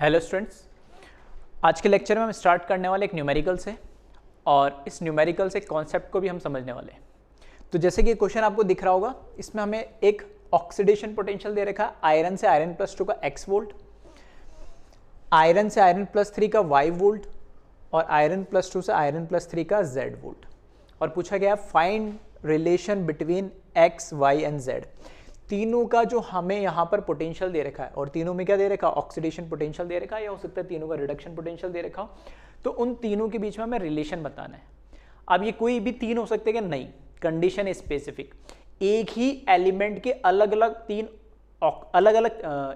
Hello students, आज के lecture में हम स्टार्ट करने वाले एक न्यूमेरिकल से और इस न्यूमेरिकल से कॉन्सेप्ट को भी हम समझने वाले हैं। तो जैसे कि क्वेश्चन आपको दिख रहा होगा, इसमें हमें एक ऑक्सीडेशन पोटेंशियल दे रखा है आयरन से आयरन प्लस 2 का x वोल्ट, आयरन से आयरन प्लस 3 का y वोल्ट और आयरन प्लस 2 से आयरन प्लस 3 का z वोल्ट। और पूछा गया find relation between x, y and z। तीनों का जो हमें यहाँ पर पोटेंशियल दे रखा है और तीनों में क्या दे रखा है, ऑक्सीडेशन पोटेंशियल दे रखा है, या हो सकता है तीनों का रिडक्शन पोटेंशियल दे रखा हो। तो उन तीनों के बीच में हमें रिलेशन बताना है। अब ये कोई भी तीन हो सकते हैं कि नहीं, कंडीशन है स्पेसिफिक। एक ही एलिमेंट के अलग अलग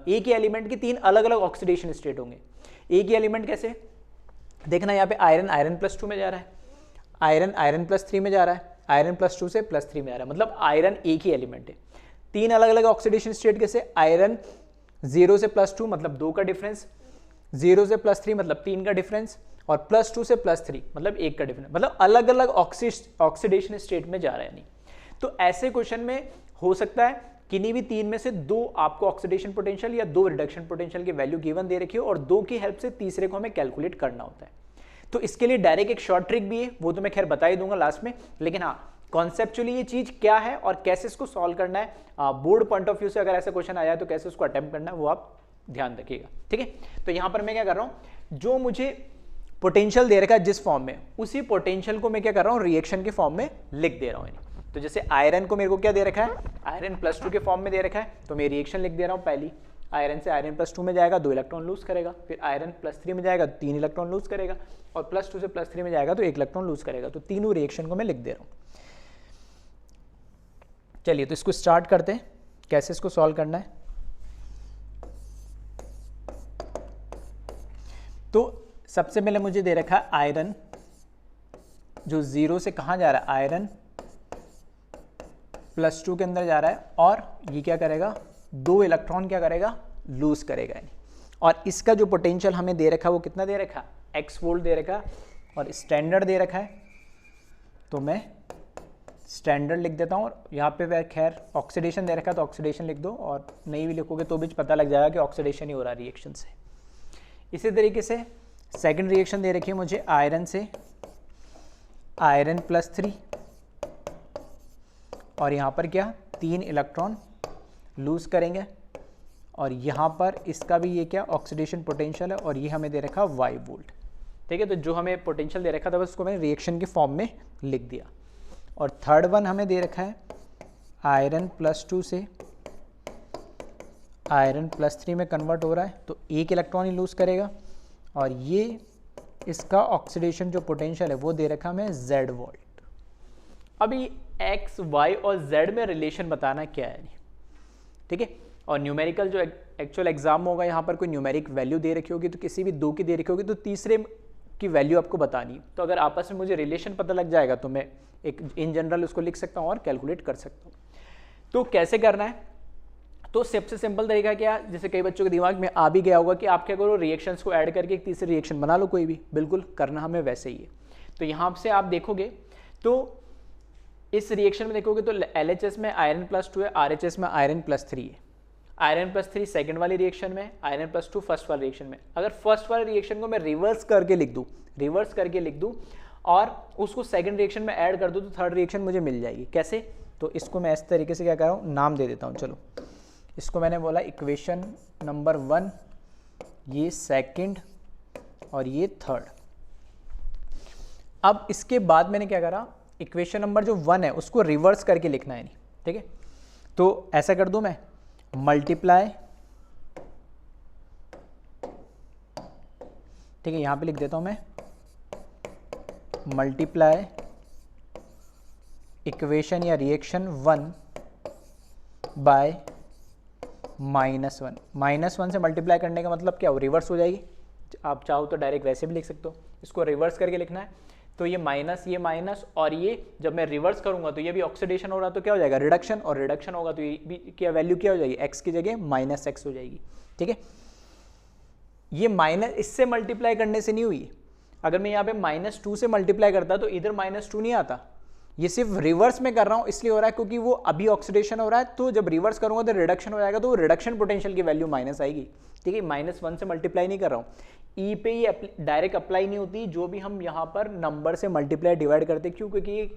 एक ही एलिमेंट की तीन अलग अलग ऑक्सीडेशन स्टेट होंगे। एक ही एलिमेंट कैसे देखना, यहाँ पे आयरन आयरन प्लस 2 में जा रहा है, आयरन आयरन प्लस 3 में जा रहा है, आयरन प्लस 2 से प्लस 3 में आ रहा है, मतलब आयरन एक ही एलिमेंट है। तीन अलग अलग ऑक्सीडेशन स्टेट कैसे, आयरन 0 से प्लस 2 मतलब 2 का डिफरेंस, 0 से प्लस 3 मतलब 3 का डिफरेंस, और प्लस 2 से प्लस 3 मतलब 1 का डिफरेंस, मतलब अलग अलग ऑक्सीडेशन स्टेट में जा रहा है। नहीं तो ऐसे क्वेश्चन में हो सकता है किन्हीं भी तीन में से दो आपको ऑक्सीडेशन पोटेंशियल या दो रिडक्शन पोटेंशियल की वैल्यू गिवन दे रखी हो और दो की हेल्प से तीसरे को हमें कैलकुलेट करना होता है। तो इसके लिए डायरेक्ट एक शॉर्ट ट्रिक भी है, वो तो मैं खैर बता ही दूंगा लास्ट में, लेकिन हाँ कॉन्सेप्चुअली ये चीज क्या है और कैसे इसको सॉल्व करना है, बोर्ड पॉइंट ऑफ व्यू से अगर ऐसा क्वेश्चन आया है तो कैसे उसको अटेम्प्ट करना है वो आप ध्यान रखिएगा। ठीक है, तो यहां पर मैं क्या कर रहा हूं, जो मुझे पोटेंशियल दे रखा है जिस फॉर्म में, उसी पोटेंशियल को मैं क्या कर रहा हूं, रिएक्शन के फॉर्म में लिख दे रहा हूं। तो जैसे आयरन को मेरे को क्या दे रखा है, आयरन प्लस 2 के फॉर्म में दे रखा है, तो मैं रिएक्शन लिख दे रहा हूं। पहली आयरन से आयरन प्लस 2 में जाएगा 2 इलेक्ट्रॉन लूज करेगा, फिर आयरन प्लस 3 में जाएगा 3 इलेक्ट्रॉन लूज करेगा, और प्लस 2 से प्लस 3 में जाएगा तो 1 इलेक्ट्रॉन लूज करेगा। तो तीनों रिएक्शन को मैं लिख दे रहा हूं। चलिए तो इसको स्टार्ट करते हैं, कैसे इसको सॉल्व करना है। तो सबसे पहले मुझे दे रखा है आयरन जो 0 से कहां जा रहा है, आयरन प्लस 2 के अंदर जा रहा है, और ये क्या करेगा, 2 इलेक्ट्रॉन क्या करेगा, लूज करेगा। और इसका जो पोटेंशियल हमें दे रखा है वो कितना दे रखा है, x वोल्ट दे रखा है, और स्टैंडर्ड दे रखा है, तो मैं स्टैंडर्ड लिख देता हूँ। और यहाँ पे खैर ऑक्सीडेशन दे रखा है तो ऑक्सीडेशन लिख दो, और नहीं भी लिखोगे तो भी पता लग जाएगा कि ऑक्सीडेशन ही हो रहा है रिएक्शन से। इसी तरीके से सेकंड रिएक्शन दे रखी है मुझे आयरन से आयरन प्लस 3, और यहाँ पर क्या 3 इलेक्ट्रॉन लूज करेंगे, और यहाँ पर इसका भी ये क्या ऑक्सीडेशन पोटेंशियल है, और ये हमें दे रखा y वोल्ट। ठीक है, तो जो हमें पोटेंशियल दे रखा था बस उसको मैंने रिएक्शन के फॉर्म में लिख दिया। और थर्ड वन हमें दे रखा है आयरन प्लस 2 से आयरन प्लस 3 में कन्वर्ट हो रहा है, तो 1 इलेक्ट्रॉन ही लूज करेगा, और ये इसका ऑक्सीडेशन जो पोटेंशियल है वो दे रखा हमें z वोल्ट। अभी x, y और z में रिलेशन बताना क्या है। ठीक है, और न्यूमेरिकल जो एक्चुअल एग्जाम होगा, यहाँ पर कोई न्यूमेरिक वैल्यू दे रखी होगी, तो किसी भी दो की दे रखी होगी तो तीसरे की वैल्यू आपको बतानी। तो अगर आपस में मुझे रिलेशन पता लग जाएगा तो मैं एक इन जनरल उसको लिख सकता हूँ और कैलकुलेट कर सकता हूँ। तो कैसे करना है, तो सबसे सिंपल तरीका क्या, जैसे कई बच्चों के दिमाग में आ भी गया होगा कि आप क्या करो, रिएक्शंस को ऐड करके एक तीसरी रिएक्शन बना लो, कोई भी, बिल्कुल करना हमें वैसे ही है। तो यहाँ से आप देखोगे तो इस रिएक्शन में देखोगे तो LHS में आयरन प्लस 2 है, RHS में आयरन प्लस 3 है। आयरन प्लस 3 सेकंड वाली रिएक्शन में, आयरन प्लस 2 फर्स्ट वाली रिएक्शन में। अगर फर्स्ट वाली रिएक्शन को मैं रिवर्स करके लिख दूँ और उसको सेकंड रिएक्शन में ऐड कर दूँ तो थर्ड रिएक्शन मुझे मिल जाएगी। कैसे, तो इसको मैं इस तरीके से क्या कर रहा हूँ, नाम दे देता हूँ। चलो इसको मैंने बोला इक्वेशन नंबर 1, ये सेकंड और ये थर्ड। अब इसके बाद मैंने क्या करा, इक्वेशन नंबर जो 1 है उसको रिवर्स करके लिखना है। नहीं ठीक है, तो ऐसा कर दूं मैं, मल्टीप्लाई, ठीक है यहां पे लिख देता हूं मैं, मल्टीप्लाई इक्वेशन या रिएक्शन 1 बाय -1। -1 से मल्टीप्लाई करने का मतलब क्या हो, रिवर्स हो जाएगी। आप चाहो तो डायरेक्ट वैसे भी लिख सकते हो, इसको रिवर्स करके लिखना है। तो ये माइनस और ये जब मैं रिवर्स करूंगा तो ये भी ऑक्सीडेशन हो रहा तो क्या हो जाएगा, रिडक्शन, और रिडक्शन होगा तो ये भी क्या वैल्यू क्या हो जाएगी, x की जगह -x हो जाएगी। ठीक है, ये माइनस इससे मल्टीप्लाई करने से नहीं हुई। अगर मैं यहाँ पे -2 से मल्टीप्लाई करता तो इधर -2 नहीं आता, ये सिर्फ रिवर्स में कर रहा हूँ इसलिए हो रहा है क्योंकि वो अभी ऑक्सीडेशन हो रहा है, तो जब रिवर्स करूँगा तो रिडक्शन हो जाएगा, तो रिडक्शन पोटेंशियल की वैल्यू माइनस आएगी। ठीक है, -1 से मल्टीप्लाई नहीं कर रहा हूँ, ई पे ही डायरेक्ट अप्लाई नहीं होती, जो भी हम यहाँ पर नंबर से मल्टीप्लाई डिवाइड करते हैं। क्यों? क्योंकि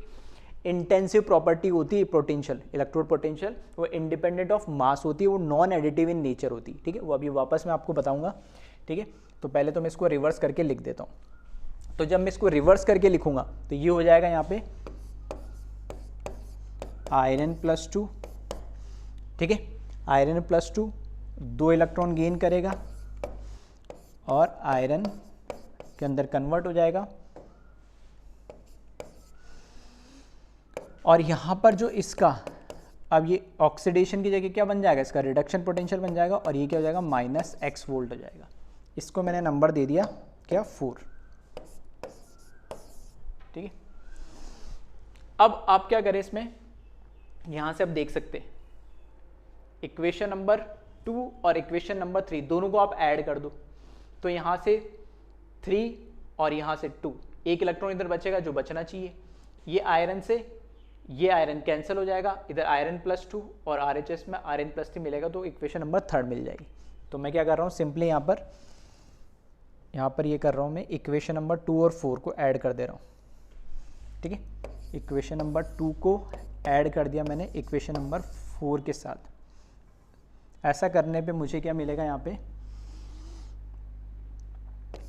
इंटेंसिव प्रॉपर्टी होती है पोटेंशियल, इलेक्ट्रोड पोटेंशियल, वो इंडिपेंडेंट ऑफ मास होती है, वो नॉन एडिटिव इन नेचर होती है। ठीक है, वो अभी वापस मैं आपको बताऊंगा। ठीक है, तो पहले तो मैं इसको रिवर्स करके लिख देता हूँ। तो जब मैं इसको रिवर्स करके लिखूंगा तो ये हो जाएगा यहाँ पे आयरन +2। ठीक है, आयरन +2 2 इलेक्ट्रॉन गेन करेगा और आयरन के अंदर कन्वर्ट हो जाएगा, और यहाँ पर जो इसका अब ये ऑक्सीडेशन की जगह क्या बन जाएगा, इसका रिडक्शन पोटेंशियल बन जाएगा, और ये क्या हो जाएगा -x वोल्ट हो जाएगा। इसको मैंने नंबर दे दिया क्या, 4। ठीक है, अब आप क्या करें इसमें, यहाँ से आप देख सकते हैं इक्वेशन नंबर 2 और इक्वेशन नंबर 3 दोनों को आप ऐड कर दो, तो यहाँ से 3 और यहाँ से 2, एक इलेक्ट्रॉन इधर बचेगा जो बचना चाहिए। ये आयरन से ये आयरन कैंसिल हो जाएगा, इधर आयरन +2 और RHS में आयरन +3 मिलेगा, तो इक्वेशन नंबर 3 मिल जाएगी। तो मैं क्या कर रहा हूँ, सिंपली यहाँ पर ये कर रहा हूँ मैं, इक्वेशन नंबर 2 और 4 को ऐड कर दे रहा हूँ। ठीक है, इक्वेशन नंबर 2 को ऐड कर दिया मैंने इक्वेशन नंबर 4 के साथ। ऐसा करने पे मुझे क्या मिलेगा यहाँ पे,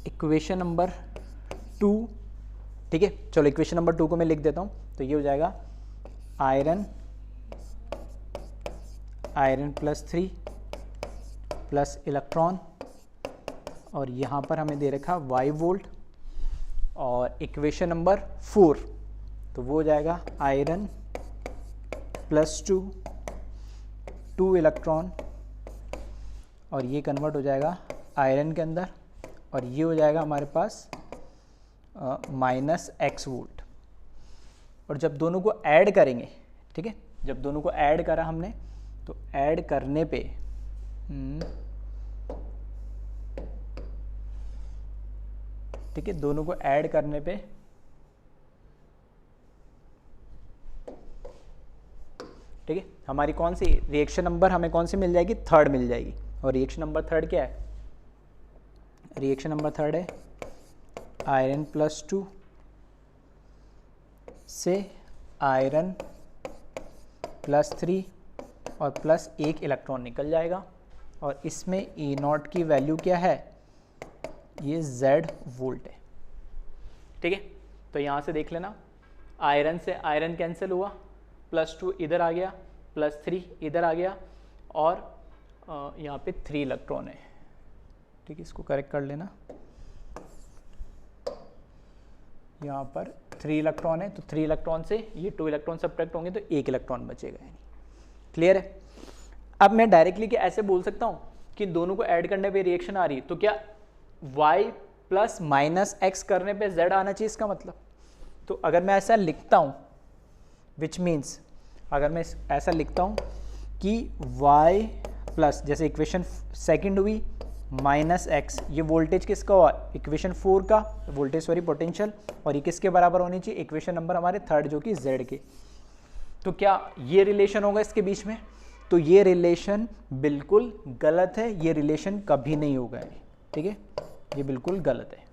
इक्वेशन नंबर 2। ठीक है, चलो इक्वेशन नंबर 2 को मैं लिख देता हूँ, तो ये हो जाएगा आयरन +3 प्लस इलेक्ट्रॉन, और यहाँ पर हमें दे रखा y वोल्ट, और इक्वेशन नंबर 4 तो वो हो जाएगा आयरन +2 2 इलेक्ट्रॉन, और ये कन्वर्ट हो जाएगा आयरन के अंदर, और ये हो जाएगा हमारे पास -x वोल्ट। और जब दोनों को ऐड करेंगे, ठीक है, जब दोनों को ऐड करा हमने, तो ऐड करने पे ठीक है, दोनों को ऐड करने पे ठीक है, हमारी कौन सी रिएक्शन नंबर हमें कौन सी मिल जाएगी, 3rd मिल जाएगी। और रिएक्शन नंबर 3rd क्या है, रिएक्शन नंबर 3rd है आयरन +2 से आयरन +3 और +1 इलेक्ट्रॉन निकल जाएगा, और इसमें E0 की वैल्यू क्या है, ये Z वोल्ट है। ठीक है, तो यहाँ से देख लेना, आयरन से आयरन कैंसिल हुआ, +2 इधर आ गया, +3 इधर आ गया, और यहाँ पे 3 इलेक्ट्रॉन है। ठीक है, इसको करेक्ट कर लेना, यहाँ पर 3 इलेक्ट्रॉन है, तो 3 इलेक्ट्रॉन से ये 2 इलेक्ट्रॉन सब्ट्रैक्ट होंगे तो 1 इलेक्ट्रॉन बचेगा। क्लियर है? अब मैं डायरेक्टली क्या ऐसे बोल सकता हूँ कि दोनों को ऐड करने पे रिएक्शन आ रही है, तो क्या y + -x करने पे z आना चाहिए इसका मतलब। तो अगर मैं ऐसा लिखता हूँ, विच मीन्स अगर मैं ऐसा लिखता हूँ कि y प्लस, जैसे इक्वेशन 2 हुई, -x, ये वोल्टेज किसका हुआ, इक्वेशन 4 का वोल्टेज, सॉरी पोटेंशियल, और ये किसके बराबर होनी चाहिए, इक्वेशन नंबर हमारे 3rd जो कि z के। तो क्या ये रिलेशन होगा इसके बीच में, तो ये रिलेशन बिल्कुल गलत है, ये रिलेशन कभी नहीं होगा। ठीक है, ये बिल्कुल गलत है।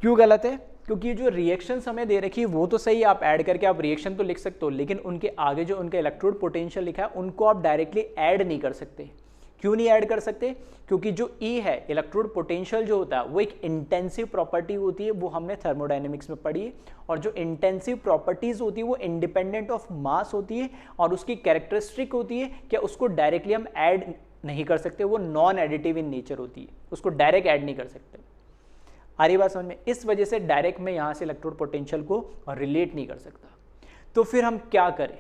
क्यों गलत है, क्योंकि जो रिएक्शंस हमें दे रखी है वो तो सही, आप ऐड करके आप रिएक्शन तो लिख सकते हो, लेकिन उनके आगे जो उनका इलेक्ट्रोड पोटेंशियल लिखा है उनको आप डायरेक्टली ऐड नहीं कर सकते। क्यों नहीं ऐड कर सकते, क्योंकि जो E है, इलेक्ट्रोड पोटेंशियल जो होता है, वो एक इंटेंसिव प्रॉपर्टी होती है, वो हमने थर्मोडायनेमिक्स में पढ़ी है, और जो इंटेंसिव प्रॉपर्टीज होती है वो इंडिपेंडेंट ऑफ मास होती है, और उसकी कैरेक्टरिस्टिक होती है क्या, उसको डायरेक्टली हम ऐड नहीं कर सकते, वो नॉन एडिटिव इन नेचर होती है, उसको डायरेक्ट ऐड नहीं कर सकते। आ रही बात समझ में? इस वजह से डायरेक्ट मैं यहाँ से इलेक्ट्रोड पोटेंशियल को रिलेट नहीं कर सकता। तो फिर हम क्या करें,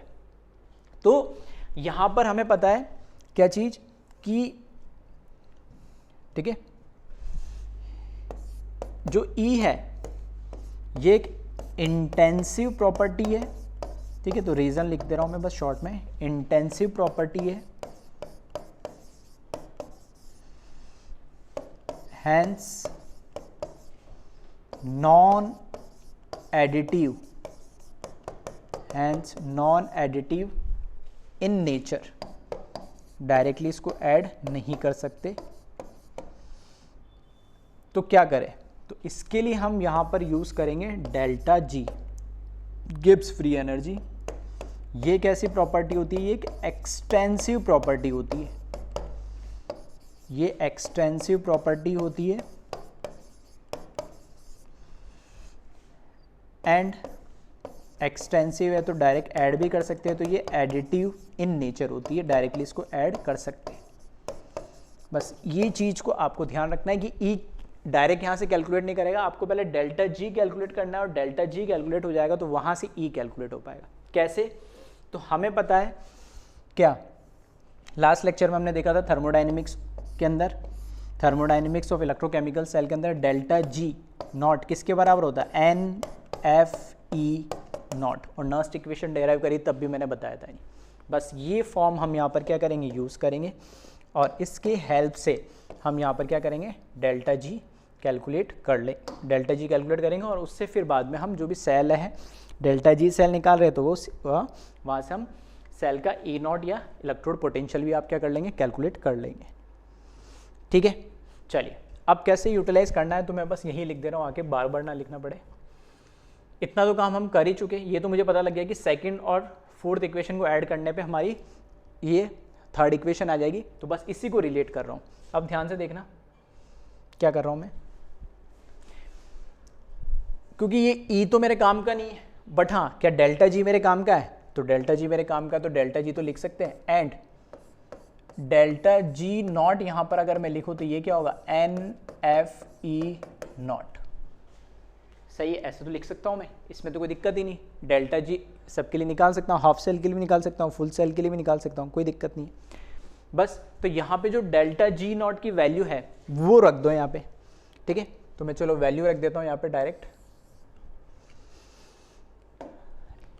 तो यहाँ पर हमें पता है क्या चीज़ कि, ठीक है, जो E है ये एक इंटेंसिव प्रॉपर्टी है। ठीक है, तो रीजन लिख दे रहा हूं मैं बस शॉर्ट में, इंटेंसिव प्रॉपर्टी है, hence non additive hence non additive in nature, directly इसको ऐड नहीं कर सकते। तो क्या करें, तो इसके लिए हम यहां पर यूज करेंगे delta G, Gibbs free energy. ये कैसी प्रॉपर्टी होती है, ये एक एक्सटेंसिव प्रॉपर्टी होती है, ये एक्सटेंसिव प्रॉपर्टी होती है एंड एक्सटेंसिव है तो डायरेक्ट ऐड भी कर सकते हैं, तो ये एडिटिव इन नेचर होती है, डायरेक्टली इसको ऐड कर सकते हैं। बस ये चीज़ को आपको ध्यान रखना है कि ई डायरेक्ट यहाँ से कैलकुलेट नहीं करेगा, आपको पहले डेल्टा जी कैलकुलेट करना है और डेल्टा जी कैलकुलेट हो जाएगा तो वहाँ से ई कैलकुलेट हो पाएगा। कैसे, तो हमें पता है क्या, लास्ट लेक्चर में हमने देखा था थर्मोडाइनमिक्स के अंदर, थर्मोडाइनमिक्स ऑफ इलेक्ट्रोकेमिकल सेल के अंदर डेल्टा जी नॉट किसके बराबर होता है, एन एफ ई नॉट, और नर्स्ट इक्वेशन डेराइव करी तब भी मैंने बताया था। बस ये फॉर्म हम यहाँ पर क्या करेंगे, यूज़ करेंगे और इसके हेल्प से हम यहाँ पर क्या करेंगे, डेल्टा जी कैलकुलेट कर ले, डेल्टा जी कैलकुलेट करेंगे और उससे फिर बाद में हम जो भी सेल है डेल्टा जी सेल निकाल रहे तो वो वहाँ से हम सेल का ई नॉट या इलेक्ट्रोड पोटेंशियल भी आप क्या कर लेंगे, कैलकुलेट कर लेंगे। ठीक है, चलिए अब कैसे यूटिलाइज करना है तो मैं बस यही लिख दे रहा हूँ, आके बार बार ना लिखना पड़े। इतना तो काम हम कर ही चुके, ये तो मुझे पता लग गया कि सेकंड और फोर्थ इक्वेशन को ऐड करने पे हमारी ये थर्ड इक्वेशन आ जाएगी, तो बस इसी को रिलेट कर रहा हूँ। अब ध्यान से देखना क्या कर रहा हूँ मैं, क्योंकि ये ई तो मेरे काम का नहीं है, बट हाँ क्या डेल्टा जी मेरे काम का है, तो डेल्टा जी मेरे काम का, तो डेल्टा जी तो लिख सकते हैं। एंड डेल्टा जी नॉट यहाँ पर अगर मैं लिखूँ तो ये क्या होगा, एन एफ ई नॉट। सही है, ऐसे तो लिख सकता हूँ मैं, इसमें तो कोई दिक्कत ही नहीं। डेल्टा जी सबके लिए निकाल सकता हूँ, हाफ सेल के लिए भी निकाल सकता हूँ, फुल सेल के लिए भी निकाल सकता हूँ, कोई दिक्कत नहीं। बस तो यहाँ पे जो डेल्टा जी नॉट की वैल्यू है वो रख दो यहाँ पे। ठीक है, तो मैं चलो वैल्यू रख देता हूँ यहाँ पे डायरेक्ट।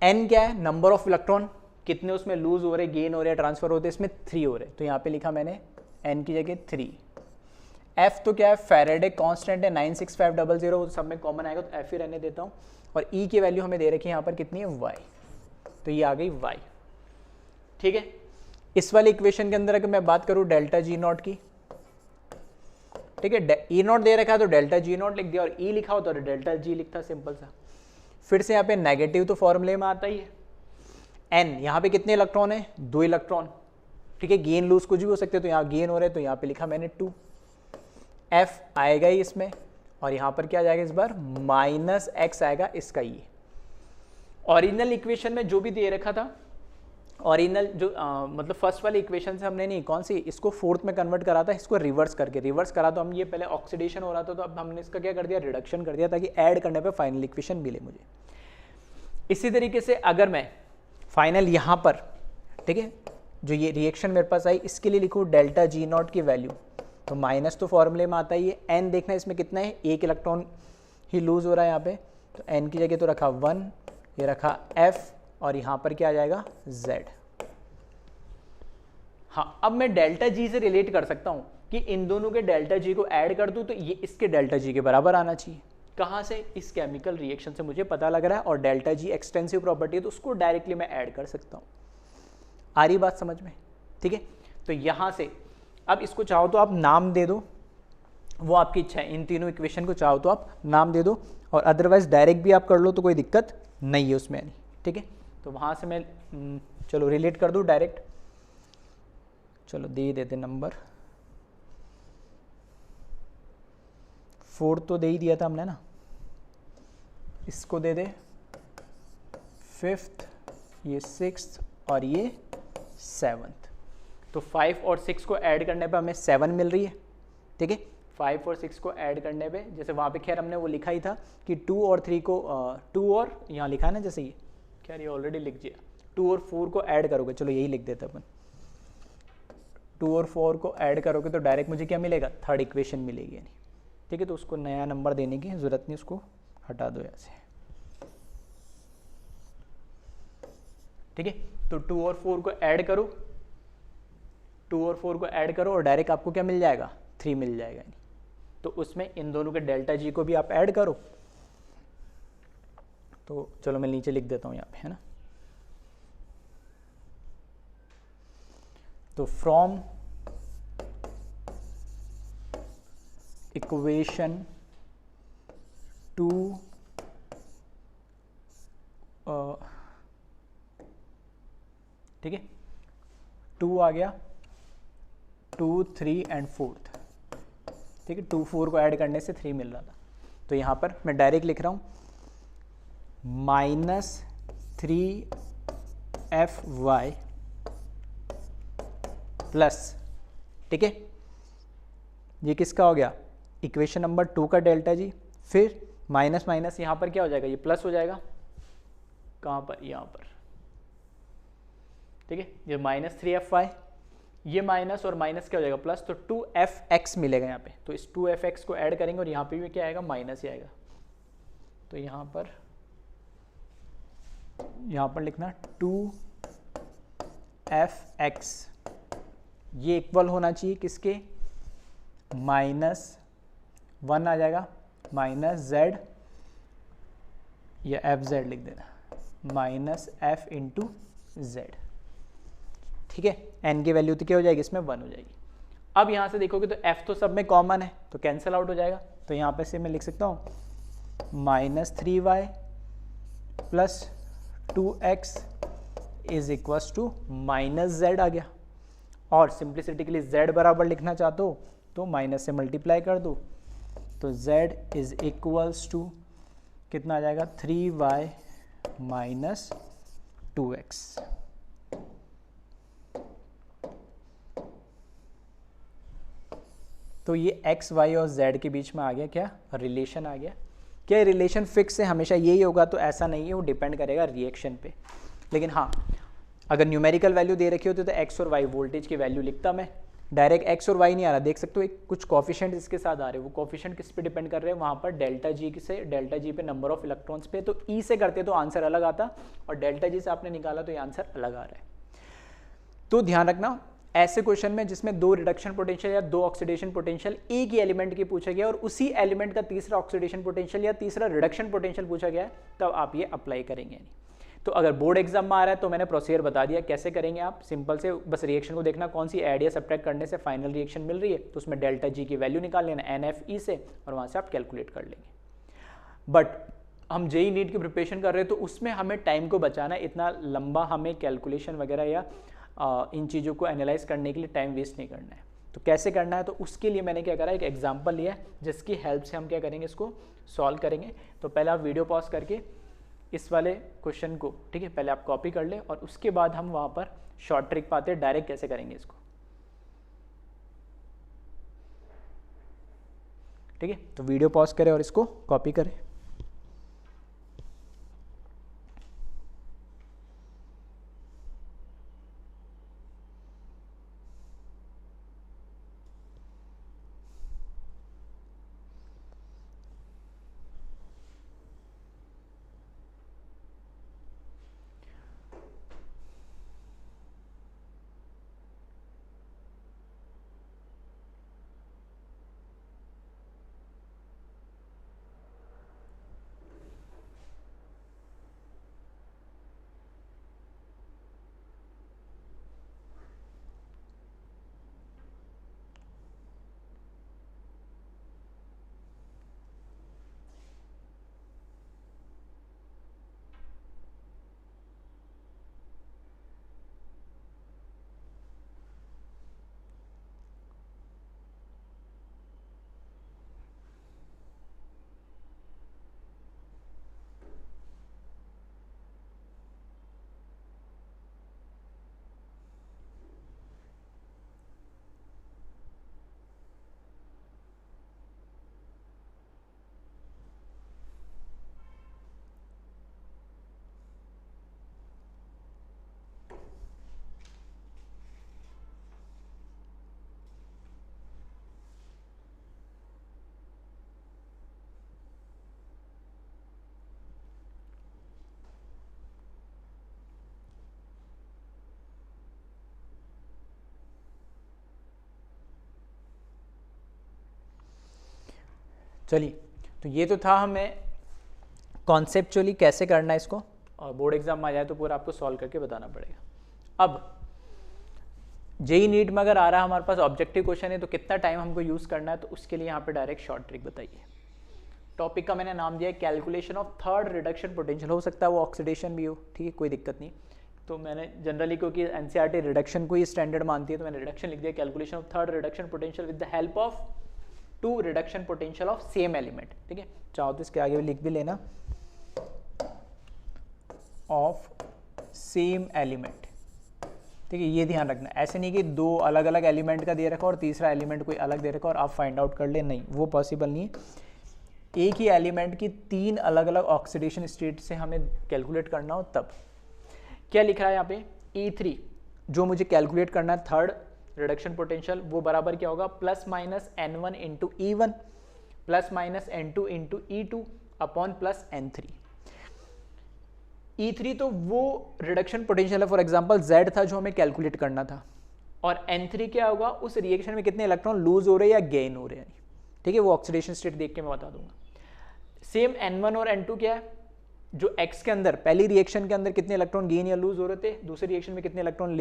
एन क्या है, नंबर ऑफ इलेक्ट्रॉन, कितने उसमें लूज हो रहे, गेन हो रहे, ट्रांसफर होते, इसमें 3 हो रहे, तो यहाँ पे लिखा मैंने एन की जगह 3। एफ तो क्या है, फैराडे कांस्टेंट है 96500, वो सब में कॉमन आएगा तो एफ ही रहने देता हूँ। और ई की वैल्यू हमें दे रखी है यहाँ पर कितनी है, वाई, तो ये आ गई वाई। ठीक है, इस वाली इक्वेशन के अंदर अगर मैं बात करूँ डेल्टा जी नॉट की, ठीक है, ई नॉट दे रखा है तो डेल्टा जी नॉट लिख दिया, और ई लिखा होता तो डेल्टा जी लिखता, सिंपल सा। फिर से यहाँ पे नेगेटिव तो फॉर्मूले में आता ही है। एन यहाँ पे कितने इलेक्ट्रॉन है, 2 इलेक्ट्रॉन। ठीक है, गेन लूज कुछ भी हो सकते हैं, तो यहाँ गेन हो रहे हैं तो यहाँ पे लिखा मैंने 2। एफ आएगा ही इसमें, और यहाँ पर क्या जाएगा इस बार, -x आएगा इसका। ये ओरिजिनल इक्वेशन में जो भी दे रखा था, ओरिजिनल जो मतलब फर्स्ट वाली इक्वेशन से हमने नहीं, कौन सी, इसको फोर्थ में कन्वर्ट करा था, इसको रिवर्स करके, रिवर्स करा तो हम ये पहले ऑक्सीडेशन हो रहा था, तो अब हमने इसका क्या कर दिया, रिडक्शन कर दिया, ताकि ऐड करने पे फाइनल इक्वेशन मिले मुझे। इसी तरीके से अगर मैं फाइनल यहाँ पर, ठीक है, जो ये रिएक्शन मेरे पास आई, इसके लिए लिखूँ डेल्टा जी नॉट की वैल्यू, तो माइनस तो फॉर्मूले में आता ही है। एन देखना इसमें कितना है, 1 इलेक्ट्रॉन ही लूज हो रहा है यहाँ पे, तो एन की जगह तो रखा 1, ये रखा एफ, और यहाँ पर क्या आ जाएगा, z। हाँ, अब मैं डेल्टा जी से रिलेट कर सकता हूँ कि इन दोनों के डेल्टा जी को ऐड कर दूँ तो ये इसके डेल्टा जी के बराबर आना चाहिए। कहाँ से, इस केमिकल रिएक्शन से मुझे पता लग रहा है, और डेल्टा जी एक्सटेंसिव प्रॉपर्टी है तो उसको डायरेक्टली मैं ऐड कर सकता हूँ। आ रही बात समझ में? ठीक है, तो यहाँ से अब इसको चाहो तो आप नाम दे दो, वो आपकी इच्छा है। इन तीनों इक्वेशन को चाहो तो आप नाम दे दो, और अदरवाइज डायरेक्ट भी आप कर लो तो कोई दिक्कत नहीं है उसमें। नहीं, ठीक है, तो वहाँ से मैं चलो रिलेट कर दूँ डायरेक्ट। चलो दे देते नंबर, 4 तो दे ही दिया था हमने ना, इसको दे दे 5th, ये 6th, और ये 7th। तो 5 और 6 को ऐड करने पे हमें 7 मिल रही है। ठीक है, 5 और 6 को ऐड करने पे, जैसे वहाँ पे खैर हमने वो लिखा ही था कि 2 और 3 को 2 और यहाँ लिखा है ना, जैसे ये खैर ये ऑलरेडी लिख दिया, 2 और 4 को ऐड करोगे, चलो यही लिख देते अपन, 2 और 4 को ऐड करोगे तो डायरेक्ट मुझे क्या मिलेगा, थर्ड इक्वेशन मिलेगी यानी। ठीक है, तो उसको नया नंबर देने की ज़रूरत नहीं, उसको हटा दो यहाँ से। ठीक है, तो 2 और 4 को ऐड करो, 2 और 4 को ऐड करो और डायरेक्ट आपको क्या मिल जाएगा, 3 मिल जाएगा। तो उसमें इन दोनों के डेल्टा जी को भी आप ऐड करो। तो चलो मैं नीचे लिख देता हूँ यहाँ पे, है ना, तो फ्रॉम इक्वेशन टू ठीक है, 2 आ गया, 2, 3 एंड 4th, ठीक है, 2 4 को ऐड करने से 3 मिल रहा था। तो यहाँ पर मैं डायरेक्ट लिख रहा हूँ -3FY प्लस, ठीक है, ये किसका हो गया, इक्वेशन नंबर 2 का डेल्टा जी, फिर माइनस माइनस यहाँ पर क्या हो जाएगा, ये प्लस हो जाएगा, कहाँ पर, यहाँ पर, ठीक है, ये -3FY, ये माइनस और माइनस क्या हो जाएगा प्लस, तो 2FX मिलेगा यहाँ पे। तो इस 2FX को ऐड करेंगे और यहाँ पे भी क्या आएगा, माइनस ही आएगा। तो यहाँ पर लिखना 2FX, ये इक्वल होना चाहिए किसके, -1 आ जाएगा, -Z या FZ लिख देना, -F इंटू Z, ठीक है। n की वैल्यू तो क्या हो जाएगी, इसमें 1 हो जाएगी। अब यहाँ से देखोगे तो f तो सब में कॉमन है, तो कैंसिल आउट हो जाएगा। तो यहाँ पे से मैं लिख सकता हूँ -3y plus 2x is equals to -z आ गया। और सिंप्लिसिटी के लिए z बराबर लिखना चाहते हो तो माइनस से मल्टीप्लाई कर दो, तो z इज इक्वल्स टू कितना आ जाएगा, 3y माइनस 2x। तो ये x, y और z के बीच में आ गया क्या, रिलेशन आ गया। क्या रिलेशन फिक्स है, हमेशा यही होगा तो ऐसा नहीं है, वो डिपेंड करेगा रिएक्शन पे। लेकिन हाँ, अगर न्यूमेरिकल वैल्यू दे रखी होती तो x और y वोल्टेज की वैल्यू लिखता मैं, डायरेक्ट x और y नहीं आ रहा, देख सकते हो एक कुछ कोफिशिएंट इसके साथ आ रहे हैं, वो कोफिशिएंट किस पे डिपेंड कर रहे हैं, वहाँ पर डेल्टा जी से, डेल्टा जी पे नंबर ऑफ इलेक्ट्रॉन्स पे। तो ई से करते तो आंसर अलग आता और डेल्टा जी से आपने निकाला तो ये आंसर अलग आ रहा है। तो ध्यान रखना, ऐसे क्वेश्चन में जिसमें 2 रिडक्शन पोटेंशियल या 2 ऑक्सीडेशन पोटेंशियल एक ही एलिमेंट की पूछा गया और उसी एलिमेंट का तीसरा ऑक्सीडेशन पोटेंशियल या तीसरा रिडक्शन पोटेंशियल पूछा गया है, तब आप ये अप्लाई करेंगे। तो अगर बोर्ड एग्जाम में आ रहा है तो मैंने प्रोसीजर बता दिया कैसे करेंगे आप। सिंपल से बस रिएक्शन को देखना, कौन सी ऐड या सब्ट्रैक्ट करने से फाइनल रिएक्शन मिल रही है, तो उसमें डेल्टा जी की वैल्यू निकाल लेना NFE से और वहाँ से आप कैलकुलेट कर लेंगे। बट हम जेई नीट की प्रिपरेशन कर रहे हैं तो उसमें हमें टाइम को बचाना है, इतना लंबा हमें कैलकुलेशन वगैरह या इन चीज़ों को एनालाइज करने के लिए टाइम वेस्ट नहीं करना है। तो कैसे करना है, तो उसके लिए मैंने क्या करा, एक एग्जांपल लिया है जिसकी हेल्प से हम क्या करेंगे, इसको सॉल्व करेंगे। तो पहले आप वीडियो पॉज करके इस वाले क्वेश्चन को, ठीक है, पहले आप कॉपी कर ले और उसके बाद हम वहाँ पर शॉर्ट ट्रिक पाते हैं डायरेक्ट कैसे करेंगे इसको, ठीक है। तो वीडियो पॉज करें और इसको कॉपी करें। चलिए, तो ये तो था हमें कॉन्सेप्चुअली कैसे करना है इसको, और बोर्ड एग्जाम में आ जाए तो पूरा आपको सॉल्व करके बताना पड़ेगा। अब जेई नीट में अगर आ रहा है हमारे पास ऑब्जेक्टिव क्वेश्चन है तो कितना टाइम हमको यूज़ करना है, तो उसके लिए यहाँ पे डायरेक्ट शॉर्ट ट्रिक बताइए। टॉपिक का मैंने नाम दिया है calculation of third reduction potential, हो सकता है वो ऑक्सीडेशन भी हो, ठीक है, कोई दिक्कत नहीं। तो मैंने जनरली क्योंकि एनसीईआरटी रिडक्शन को ही स्टैंडर्ड मानती है तो मैंने रिडक्शन लिख दिया, calculation of third reduction potential with the help of two reduction potential of same element, ठीक है। चाहो तो इसके आगे भी लिख भी लेना, ऑफ सेम एलिमेंट, ठीक है। ये ध्यान रखना, ऐसे नहीं कि दो अलग अलग एलिमेंट का दे रखा और तीसरा एलिमेंट कोई अलग दे रखा और आप फाइंड आउट कर ले, नहीं वो पॉसिबल नहीं है। एक ही एलिमेंट की तीन अलग अलग ऑक्सीडेशन स्टेट से हमें कैलकुलेट करना हो तब। क्या लिख रहा है यहाँ पे, E3 जो मुझे कैलकुलेट करना है थर्ड रिडक्शन पोटेंशियल, वो बराबर क्या होगा, plus minus N1 into E1 plus minus N2 into E2 upon plus N3। E3 तो वो रिडक्शन पोटेंशियल है, फॉर एग्जांपल Z था जो हमें कैलकुलेट करना था, और N3 क्या होगा, उस रिएक्शन में कितने इलेक्ट्रॉन लूज हो रहे हैं या गेन हो रहे हैं, ठीक है। वो ऑक्सीडेशन स्टेट देख के मैं बता दूंगा। सेम N1 और N2 क्या है, जो X के अंदर पहली रिएक्शन के अंदर कितने इलेक्ट्रॉन गेन या लूज हो रहे थे, दूसरी रिएक्शन में कितने इलेक्ट्रॉन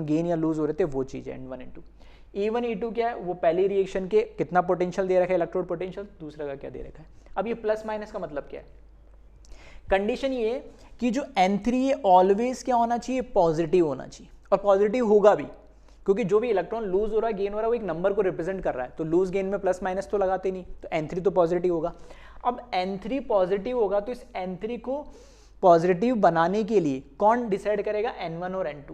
गेन या लूज हो रहे थे, वो चीज़ है N1 N2। E1 E2 क्या है, वो पहली रिएक्शन के कितना पोटेंशियल दे रखा है, इलेक्ट्रोड पोटेंशियल, दूसरा का क्या दे रखा है। अब ये प्लस माइनस का मतलब क्या है, कंडीशन ये कि जो N3 ये ऑलवेज क्या होना चाहिए, पॉजिटिव होना चाहिए, और पॉजिटिव होगा भी, क्योंकि जो भी इलेक्ट्रॉन लूज हो रहा है गेन हो रहा है वो एक नंबर को रिप्रेजेंट कर रहा है, तो लूज गेन में प्लस माइनस तो लगाते नहीं, तो N3 तो पॉजिटिव होगा। अब N3 पॉजिटिव होगा तो इस N3 को पॉजिटिव बनाने के लिए कौन डिसाइड करेगा, N1 और N2।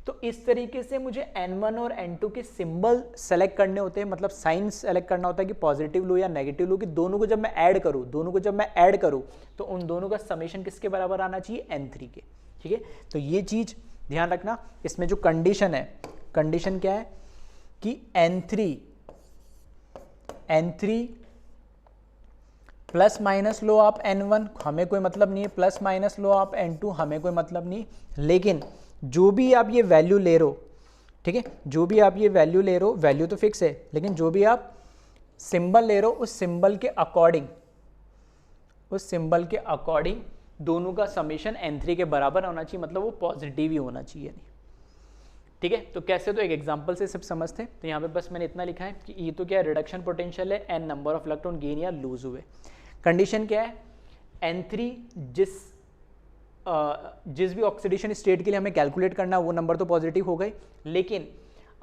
तो इस तरीके से मुझे N1 और N2 के सिंबल सेलेक्ट करने होते हैं, मतलब साइन सेलेक्ट करना होता है कि पॉजिटिव लो या नेगेटिव लो, कि दोनों को जब मैं ऐड करूँ तो उन दोनों का समेशन किसके बराबर आना चाहिए, N3 के, ठीक है। तो ये चीज़ ध्यान रखना। इसमें जो कंडीशन है, कंडीशन क्या है कि N3 प्लस माइनस लो आप N1, हमें कोई मतलब नहीं है, प्लस माइनस लो आप N2, हमें कोई मतलब नहीं, लेकिन जो भी आप ये वैल्यू ले रहे हो, ठीक है, जो भी आप ये वैल्यू ले रहे हो, वैल्यू तो फिक्स है, लेकिन जो भी आप सिंबल ले रहे हो उस सिंबल के अकॉर्डिंग दोनों का समेशन N3 के बराबर होना चाहिए, मतलब वो पॉजिटिव ही होना चाहिए, ठीक है। तो कैसे, तो एक एग्जांपल से सब समझते हैं। तो यहाँ पे बस मैंने इतना लिखा है कि ये तो क्या है, रिडक्शन पोटेंशियल है, N number of electron gain या लूज हुए। कंडीशन क्या है, N3 जिस भी ऑक्सीडेशन स्टेट के लिए हमें कैलकुलेट करना वो नंबर तो पॉजिटिव हो गई, लेकिन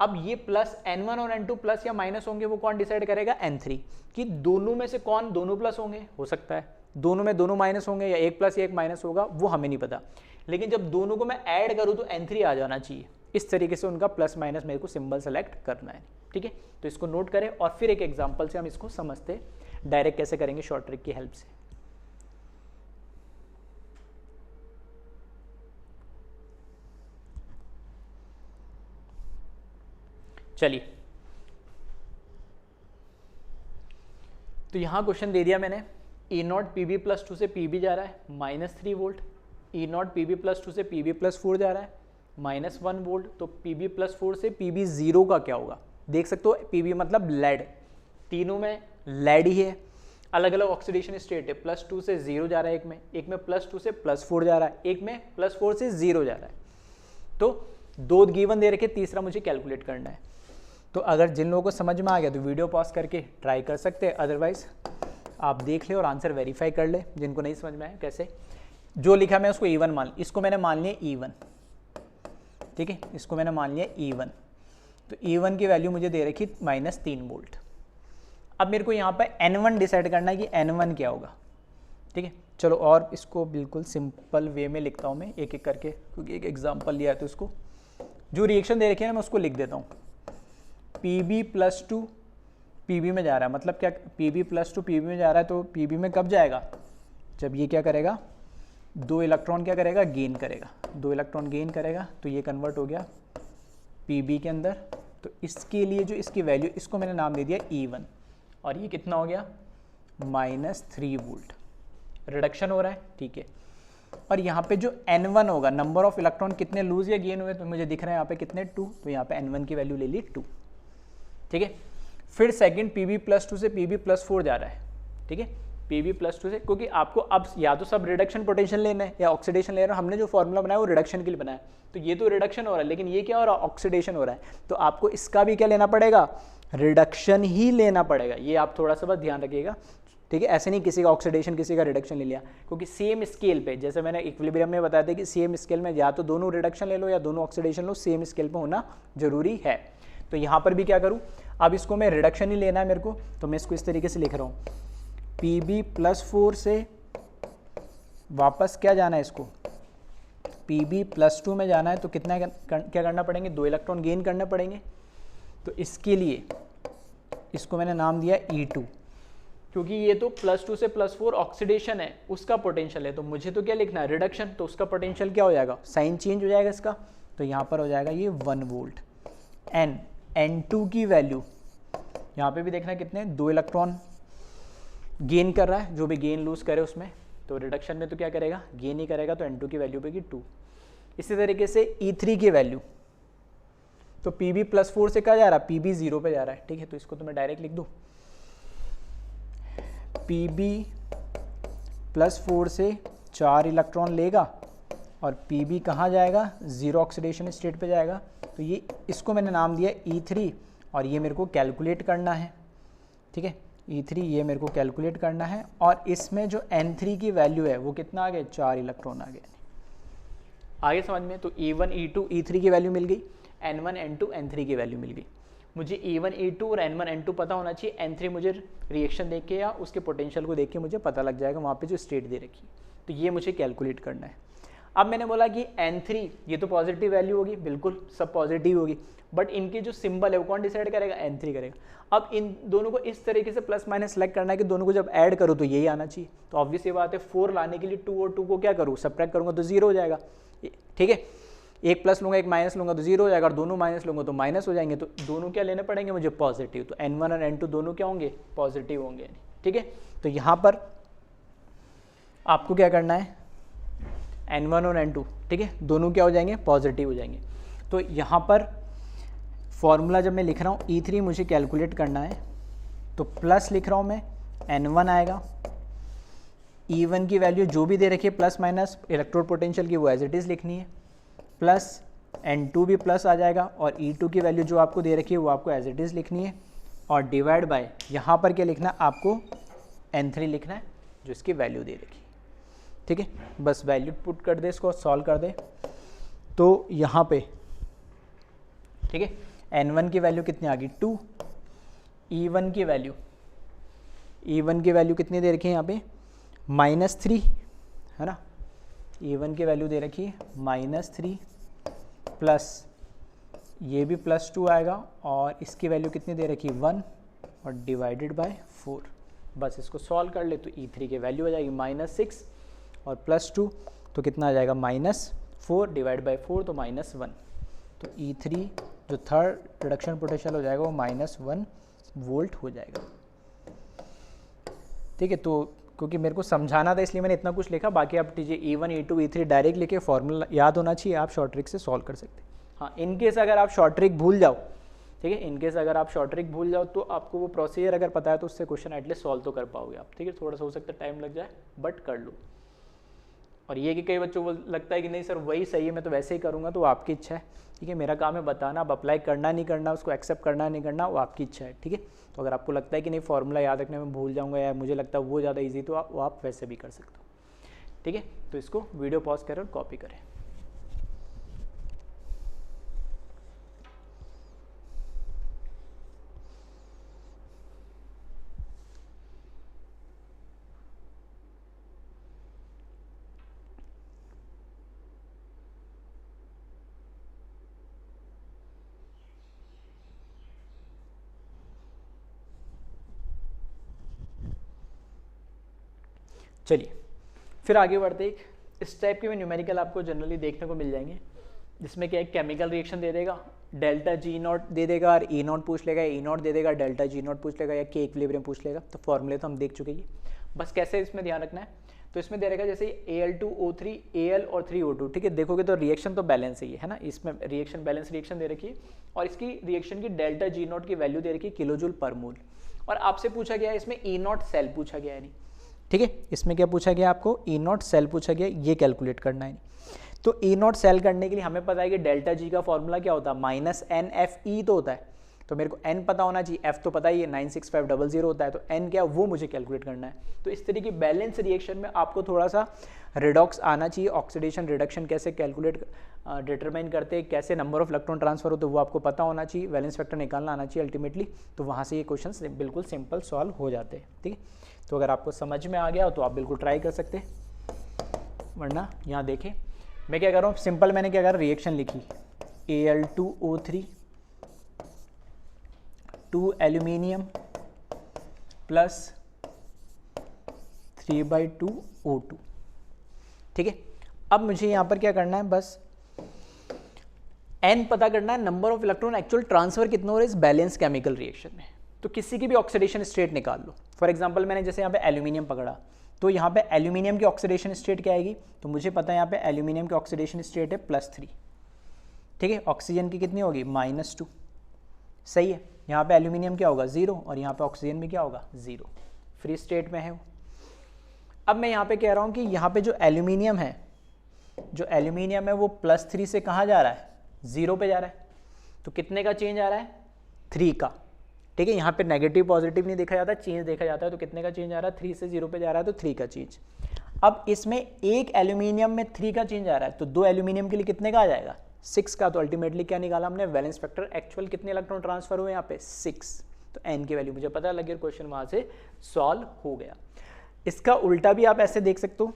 अब ये प्लस N1 और N2 प्लस या माइनस होंगे, वो कौन डिसाइड करेगा, N3, कि दोनों में से कौन, दोनों प्लस होंगे, हो सकता है दोनों में दोनों माइनस होंगे, या एक प्लस या एक माइनस होगा, वो हमें नहीं पता, लेकिन जब दोनों को मैं ऐड करूँ तो N3 आ जाना चाहिए। इस तरीके से उनका प्लस माइनस मेरे को सिंबल सेलेक्ट करना है, ठीक है। तो इसको नोट करें और फिर एक एग्जांपल से हम इसको समझते डायरेक्ट कैसे करेंगे शॉर्ट ट्रिक की हेल्प से। चलिए, तो यहां क्वेश्चन दे दिया मैंने, E0 PB प्लस 2 से PB जा रहा है -3 वोल्ट, E0 PB प्लस 2 से PB प्लस 4 जा रहा है -1 वोल्ट। तो PB प्लस 4 से PB 0 का क्या होगा, देख सकते हो, PB मतलब लेड, तीनों में लेड ही है, अलग अलग ऑक्सीडेशन स्टेट है, +2 से 0 जा रहा है, एक में +2 से +4 जा रहा है, एक में +4 से 0 जा रहा है। तो दो गिवन दे रखे, तीसरा मुझे कैलकुलेट करना है। तो अगर जिन लोगों को समझ में आ गया तो वीडियो पॉज करके ट्राई कर सकते हैं, अदरवाइज आप देख ले और आंसर वेरीफाई कर ले। जिनको नहीं समझ में आया कैसे, जो लिखा मैं उसको E1 मान, इसको मैंने मान लिया E1, ठीक है, इसको मैंने मान लिया E1। तो E1 की वैल्यू मुझे दे रखी -3 वोल्ट। अब मेरे को यहाँ पर N1 डिसाइड करना है कि N1 क्या होगा, ठीक है। चलो और इसको बिल्कुल सिंपल वे में लिखता हूँ मैं एक एक करके, क्योंकि एक एग्जाम्पल लिया है तो इसको जो रिएक्शन दे रखी है ना मैं उसको लिख देता हूँ। PB प्लस 2 PB में जा रहा है, मतलब क्या, PB प्लस 2 PB में जा रहा है, तो PB में कब जाएगा, जब ये क्या करेगा, 2 इलेक्ट्रॉन क्या करेगा, गेन करेगा, 2 इलेक्ट्रॉन गेन करेगा, तो ये कन्वर्ट हो गया PB के अंदर। तो इसके लिए जो इसकी वैल्यू, इसको मैंने नाम दे दिया E1, और ये कितना हो गया, -3 वोल्ट, रिडक्शन हो रहा है, ठीक है। और यहाँ पे जो N1 होगा, नंबर ऑफ इलेक्ट्रॉन कितने लूज या गेन हुए, तो मुझे दिख रहा है यहाँ पे कितने, 2, तो यहाँ पे N1 की वैल्यू ले ली 2, ठीक है। फिर सेकंड PB प्लस 2 से PB प्लस 4 जा रहा है, ठीक है, Pb+2 से, क्योंकि आपको अब या तो सब रिडक्शन पोटेंशियल लेना है या ऑक्सीडेशन ले रहे हो। हमने जो फॉर्मूला बनाया वो रिडक्शन के लिए बनाया, तो ये तो रिडक्शन हो रहा है, लेकिन ये क्या हो रहा है, ऑक्सीडेशन हो रहा है। तो आपको इसका भी क्या लेना पड़ेगा, रिडक्शन ही लेना पड़ेगा। ये आप थोड़ा सा बस ध्यान रखिएगा, ठीक है। ऐसे नहीं किसी का ऑक्सीडेशन किसी का रिडक्शन ले लिया, क्योंकि सेम स्केल पे, जैसे मैंने इक्विलिब्रियम में बताया था कि सेम स्केल में या तो दोनों रिडक्शन ले लो या दोनों ऑक्सीडेशन लो, सेम स्केल पे होना जरूरी है। तो यहाँ पर भी क्या करूँ, अब इसको मैं रिडक्शन ही लेना है मेरे को, तो मैं इसको इस तरीके से लिख रहा हूँ, Pb+4 से वापस क्या जाना है, इसको Pb+2 में जाना है। तो कितना क्या करना पड़ेंगे, 2 इलेक्ट्रॉन गेन करने पड़ेंगे। तो इसके लिए इसको मैंने नाम दिया E2, क्योंकि ये तो +2 से +4 ऑक्सीडेशन है, उसका पोटेंशियल है। तो मुझे तो क्या लिखना है, रिडक्शन, तो उसका पोटेंशियल क्या हो जाएगा, साइन चेंज हो जाएगा इसका। तो यहाँ पर हो जाएगा ये 1 वोल्ट। N2 की वैल्यू यहाँ पे भी देखना कितने, 2 इलेक्ट्रॉन गेन कर रहा है, जो भी गेन लूज करे उसमें, तो रिडक्शन में तो क्या करेगा, गेन ही करेगा, तो N2 की वैल्यू पेगी 2। इसी तरीके से E3 की वैल्यू, तो Pb+4 से क्या जा रहा है, Pb 0 पे जा रहा है, ठीक है। तो इसको तो मैं डायरेक्ट लिख दूँ, Pb+4 से 4 इलेक्ट्रॉन लेगा और Pb कहाँ जाएगा, 0 ऑक्सीडेशन स्टेट पे जाएगा। तो ये इसको मैंने नाम दिया E3, और ये मेरे को कैलकुलेट करना है, ठीक है। E3 ये मेरे को कैलकुलेट करना है, और इसमें जो N3 की वैल्यू है वो कितना आ गया, 4 इलेक्ट्रॉन आ गए। आगे समझ में, तो E1 E2 E3 की वैल्यू मिल गई, N1 N2 N3 की वैल्यू मिल गई। मुझे E1 E2 और N1 N2 पता होना चाहिए, N3 मुझे रिएक्शन देख के या उसके पोटेंशियल को देख के मुझे पता लग जाएगा वहाँ पे जो स्टेट दे रखी है। तो ये मुझे कैलकुलेट करना है। अब मैंने बोला कि N3 ये तो पॉजिटिव वैल्यू होगी, बिल्कुल सब पॉजिटिव होगी, बट इनकी जो सिंबल है वो कौन डिसाइड करेगा, N3 करेगा। अब इन दोनों को इस तरीके से प्लस माइनस सेलेक्ट करना है कि दोनों को जब ऐड करो तो यही आना चाहिए। तो ऑब्वियस ये बात है, 4 लाने के लिए 2 और 2 को क्या करूँ, सब्ट्रैक्ट करूँगा तो 0 हो जाएगा, ठीक है। एक प्लस लूँगा एक माइनस लूँगा तो 0 हो जाएगा, और दोनों माइनस लूँगा तो माइनस हो जाएंगे। तो दोनों क्या लेने पड़ेंगे मुझे, पॉजिटिव। तो N1 और N2 दोनों क्या होंगे, पॉजिटिव होंगे, ठीक है। तो यहाँ पर आपको क्या करना है, N1 और N2, ठीक है, दोनों क्या हो जाएंगे, पॉजिटिव हो जाएंगे। तो यहाँ पर फॉर्मूला जब मैं लिख रहा हूँ E3 मुझे कैलकुलेट करना है, तो प्लस लिख रहा हूँ मैं, N1 आएगा, E1 की वैल्यू जो भी दे रखी है प्लस माइनस इलेक्ट्रोड पोटेंशियल की वो एज इट इज़ लिखनी है, प्लस N2 भी प्लस आ जाएगा, और E2 की वैल्यू जो आपको दे रखी है वो आपको एज इट इज़ लिखनी है, और डिवाइड बाय यहाँ पर क्या लिखना है, आपको N3 लिखना है जो इसकी वैल्यू दे रखी है, ठीक है। बस वैल्यू पुट कर दे, इसको सॉल्व कर दे। तो यहाँ पे ठीक है, N1 की वैल्यू कितनी आ गई, 2। E1 की वैल्यू कितनी दे रखी है यहाँ पे, -3, है ना। E1 की वैल्यू दे रखी है -3, प्लस ये भी +2 आएगा, और इसकी वैल्यू कितनी दे रखी है, 1, और डिवाइडेड बाय 4। बस इसको सॉल्व कर ले तो E3 की वैल्यू आ जाएगी -6 और +2, तो कितना आ जाएगा, -4 डिवाइड बाय 4 तो -1। तो E3 जो थर्ड रिडक्शन पोटेंशियल हो जाएगा वो -1 वोल्ट हो जाएगा, ठीक है। तो क्योंकि मेरे को समझाना था इसलिए मैंने इतना कुछ लिखा, बाकी आप लीजिए E1 E2 E3 डायरेक्ट लिखे, फॉर्मूला याद होना चाहिए, आप शॉर्ट ट्रिक से सॉल्व कर सकते हैं। हाँ, इनकेस अगर आप शॉर्ट ट्रिक भूल जाओ, ठीक है, इनकेस अगर आप शॉर्ट ट्रिक भूल जाओ तो आपको वो प्रोसीजर अगर पता है तो उससे क्वेश्चन एटलीस्ट सॉल्व तो कर पाओगे आप, ठीक है। थोड़ा सा हो सकता है टाइम लग जाए, बट कर लो। और ये कि कई बच्चों को लगता है कि नहीं सर वही सही है, मैं तो वैसे ही करूँगा, तो वो आपकी इच्छा है, ठीक है। मेरा काम है बताना, अब अप्लाई करना नहीं करना, उसको एक्सेप्ट करना नहीं करना, वो आपकी इच्छा है, ठीक है। तो अगर आपको लगता है कि नहीं फॉर्मूला याद रखने में भूल जाऊँगा या मुझे लगता है वो ज़्यादा ईजी, तो आप वैसे भी कर सकते हो, ठीक है। तो इसको वीडियो पॉज करें और कॉपी करें। चलिए फिर आगे बढ़ते, एक इस टाइप के भी न्यूमेरिकल आपको जनरली देखने को मिल जाएंगे, जिसमें क्या एक केमिकल रिएक्शन दे देगा, डेल्टा G0 दे देगा और E0 पूछ लेगा, E0 दे देगा, डेल्टा G0 पूछ लेगा, या के इक्विलिब्रियम पूछ लेगा। तो फॉर्मूले तो हम देख चुके हैं, बस कैसे इसमें ध्यान रखना है। तो इसमें दे रहेगा जैसे Al2O3 Al और 3O2, ठीक है। देखोगे तो रिएक्शन तो बैलेंस ही है ना, इसमें रिएक्शन बैलेंस रिएक्शन दे रखी है, और इसकी रिएक्शन की डेल्टा G0 की वैल्यू दे रखी है किलोजूल पर मोल, और आपसे पूछा गया है इसमें E0 सेल पूछा गया है, नहीं ठीक है, इसमें क्या पूछा गया आपको, ई नॉट सेल पूछा गया, ये कैलकुलेट करना है। तो ई नॉट सेल करने के लिए हमें पता है कि डेल्टा जी का फॉर्मूला क्या होता है, माइनस एन एफ ई तो होता है, तो मेरे को n पता होना चाहिए, f तो पता ही है 96500 होता है, तो n क्या वो मुझे कैलकुलेट करना है। तो इस तरीके की बैलेंस रिएक्शन में आपको थोड़ा सा रिडॉक्स आना चाहिए, ऑक्सीडेशन रिडक्शन कैसे कैलकुलेट डिटरमाइन करते हैं, कैसे नंबर ऑफ इलेक्ट्रॉन ट्रांसफर होते हैं वो आपको पता होना चाहिए, वैलेंस फैक्टर निकालना आना चाहिए अल्टीमेटली, तो वहाँ से ये क्वेश्चन बिल्कुल सिंपल सॉल्व हो जाते हैं। ठीक है, तो अगर आपको समझ में आ गया तो आप बिल्कुल ट्राई कर सकते हैं, वरना यहाँ देखें मैं क्या कर रहा हूँ, सिंपल मैंने क्या करा, रिएक्शन लिखी Al2O3 2 एल्यूमिनियम प्लस 3/2 O2। ठीक है, अब मुझे यहाँ पर क्या करना है, बस n पता करना है, number of electron actual transfer कितना हो रहा है इस बैलेंस केमिकल रिएक्शन में। तो किसी की भी ऑक्सीडेशन स्टेट निकाल लो, फॉर एग्जांपल मैंने जैसे यहाँ पे एल्यूमिनियम पकड़ा, तो यहाँ पे एल्यूमिनियम की ऑक्सीडेशन स्टेट क्या आएगी, तो मुझे पता है यहाँ पे एल्यूमिनियम की ऑक्सीडेशन स्टेट है +3। ठीक है, ऑक्सीजन की कितनी होगी, -2। सही है, यहाँ पे एल्यूमिनियम क्या होगा 0 और यहाँ पे ऑक्सीजन भी क्या होगा 0, फ्री स्टेट में है वो। अब मैं यहाँ पे कह रहा हूँ कि यहाँ पे जो एल्यूमिनियम है वो +3 से कहाँ जा रहा है, 0 पे जा रहा है, तो कितने का चेंज आ रहा है, 3 का। ठीक है, यहाँ पे नेगेटिव पॉजिटिव नहीं देखा जाता, चेंज देखा जाता है, तो कितने का चेंज आ रहा है, 3 से 0 पे जा रहा है, तो 3 का चेंज। अब इसमें एक एल्यूमिनियम में 3 का चेंज आ रहा है, तो 2 एल्यूमिनियम के लिए कितने का आ जाएगा, 6 का। तो अल्टीमेटली क्या निकाला हमने, वैलेंस फैक्टर एक्चुअल कितने इलेक्ट्रॉन ट्रांसफर हुए यहाँ पे 6, तो n की वैल्यू मुझे पता लग गया, क्वेश्चन वहाँ से सॉल्व हो गया। इसका उल्टा भी आप ऐसे देख सकते हो,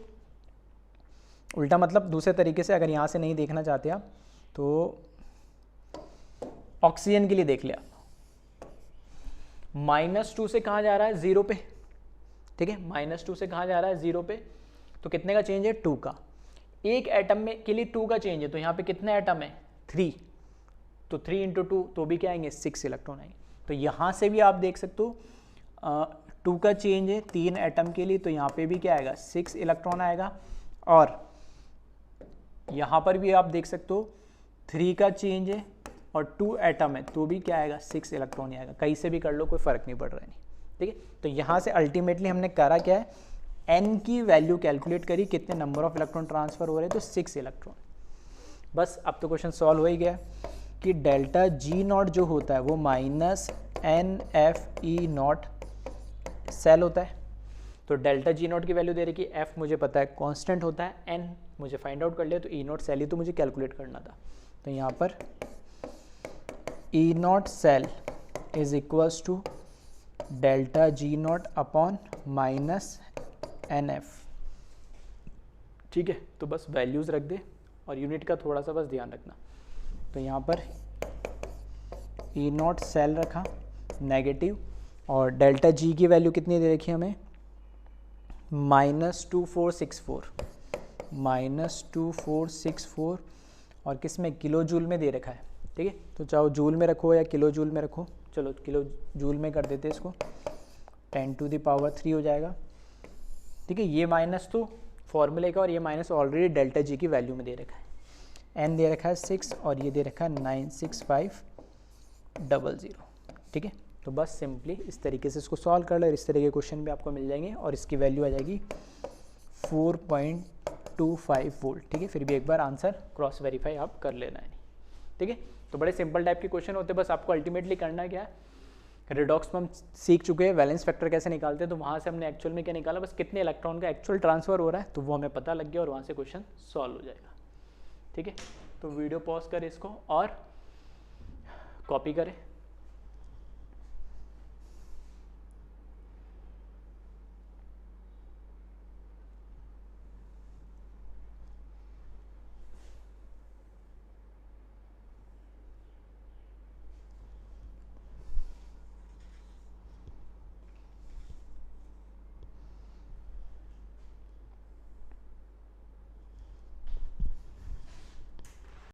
उल्टा मतलब दूसरे तरीके से, अगर यहाँ से नहीं देखना चाहते आप तो ऑक्सीजन के लिए देख लिया, -2 से कहाँ जा रहा है, 0 पे। ठीक है, -2 से कहाँ जा रहा है, 0 पे, तो कितने का चेंज है, 2 का। एक एटम में के लिए 2 का चेंज है, तो यहाँ पे कितने एटम है, 3, तो 3 × 2 तो भी क्या आएंगे, 6 इलेक्ट्रॉन आएंगे। तो यहाँ से भी आप देख सकते हो 2 का चेंज है 3 एटम के लिए, तो यहाँ पे भी क्या आएगा, 6 इलेक्ट्रॉन आएगा। और यहाँ पर भी आप देख सकते हो 3 का चेंज है और 2 एटम है, तो भी क्या आएगा, 6 इलेक्ट्रॉन आएगा। कहीं से भी कर लो, कोई फ़र्क नहीं पड़ रहा है। नहीं, ठीक है, तो यहाँ से अल्टीमेटली हमने करा क्या है, n की वैल्यू कैलकुलेट करी, कितने नंबर ऑफ इलेक्ट्रॉन ट्रांसफर हो रहे हैं, तो 6 इलेक्ट्रॉन। बस अब तो क्वेश्चन सॉल्व हो ही गया कि डेल्टा जी नॉट जो होता है वो -NFE0 सेल होता है। तो डेल्टा जी नॉट की वैल्यू दे रही कि f मुझे पता है कांस्टेंट होता है, n मुझे फाइंड आउट कर लिया, तो E0 सेल ही तो मुझे कैलकुलेट करना था। तो यहाँ पर E0 cell is equals to delta G naught upon -NF। ठीक है, तो बस वैल्यूज़ रख दे और यूनिट का थोड़ा सा बस ध्यान रखना। तो यहाँ पर E0 सेल रखा नेगेटिव, और डेल्टा जी की वैल्यू कितनी दे रखी है हमें, -2464 और किस में, किलो जूल में दे रखा है। ठीक है, तो चाहो जूल में रखो या किलो जूल में रखो, चलो किलो जूल में कर देते इसको, 10⁻³ हो जाएगा। ठीक है, ये माइनस तो फॉर्मूले का और ये माइनस ऑलरेडी डेल्टा जी की वैल्यू में दे रखा है। n दे रखा है 6 और ये दे रखा है 96500। ठीक है, तो बस सिंपली इस तरीके से इसको सॉल्व कर लो, इस तरह के क्वेश्चन भी आपको मिल जाएंगे और इसकी वैल्यू आ जाएगी 4.25 वोल्ट। ठीक है, फिर भी एक बार आंसर क्रॉस वेरीफाई आप कर लेना है। ठीक है, तो बड़े सिंपल टाइप के क्वेश्चन होते हैं, बस आपको अल्टीमेटली करना क्या है, रिडॉक्स में हम सीख चुके हैं वैलेंस फैक्टर कैसे निकालते हैं, तो वहाँ से हमने एक्चुअल में क्या निकाला, बस कितने इलेक्ट्रॉन का एक्चुअल ट्रांसफर हो रहा है, तो वो हमें पता लग गया और वहाँ से क्वेश्चन सॉल्व हो जाएगा। ठीक है, तो वीडियो पॉज करें इसको और कॉपी करें।